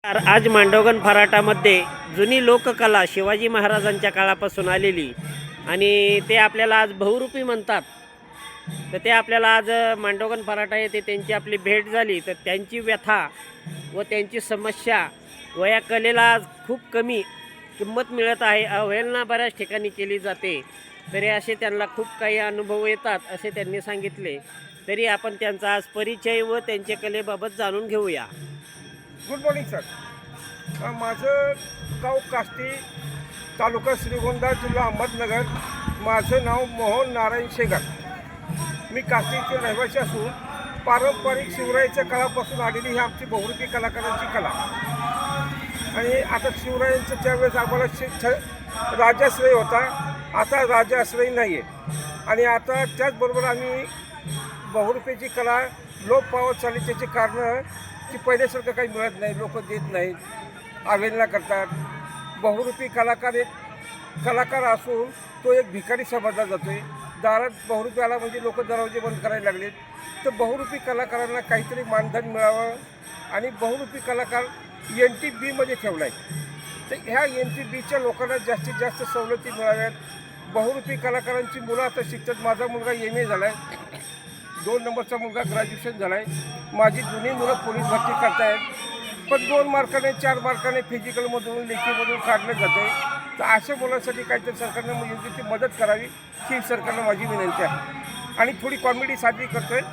आज मांडवगण फराटामध्ये जुनी लोककला शिवाजी महाराजांच्या काळापासून आलेली आणि ते आपल्याला आज बहुरूपी म्हणतात. तर ते आपल्याला आज मांडवगण फराटा येथे त्यांची आपली भेट झाली. तर त्यांची व्यथा व त्यांची समस्या व या कलेला आज खूप कमी किंमत मिळत आहे, अवहेलना बऱ्याच ठिकाणी केली जाते. तरी असे त्यांना खूप काही अनुभव येतात असे त्यांनी सांगितले. तरी आपण त्यांचा आज परिचय व त्यांच्या कलेबाबत जाणून घेऊया. Good morning sir. माझं गाव काष्टी, तालुका श्रीगोंदा, जिल्हा अहमदनगर. माझं नाव मोहन नारायण शेगर. मी काष्टीचे रहिवासी असून पारंपरिक शिवरायांच्या काळापासून आलेली ही आमची बहुरूपी कलाकारांची कला. आणि आता शिवरायांच्या ज्यावेळेस आम्हाला राजाश्रय होता, आता राजाश्रय नाही आहे. आणि आता त्याचबरोबर आम्ही बहुरूपीची कला लोप पावत चालली. त्याची कारणं की पहिल्यासारखं काही मिळत नाही, लोक देत नाहीत, अवहेलना करतात. बहुरूपी कलाकार एक कलाकार असून तो एक भिकारी समजला जातो आहे. दारात बहुरूपी आला म्हणजे लोक दरवाजे बंद करायला लागलेत. तर बहुरूपी कलाकारांना काहीतरी मानधन मिळावं आणि बहुरूपी कलाकार NTBमध्ये ठेवला आहे. तर ह्या NTBच्या लोकांना जास्तीत जास्त सवलती मिळाव्यात. बहुरूपी कलाकारांची मुलं आता शिकतात. माझा मुलगा MA झाला आहे, 2 नंबरचा मुलगा ग्रॅज्युएशन झाला आहे. माझी जुनी मुलं पोलीस भरती करतायत, पण 2 मार्काने 4 मार्काने फिजिकलमधून लेखीमधून काढलं जातं आहे. तर अशा मुलांसाठी काहीतरी सरकारनं योग्य ती मदत करावी ही सरकारला माझी विनंती आहे. आणि थोडी कॉमेडी साजरी करतो आहे.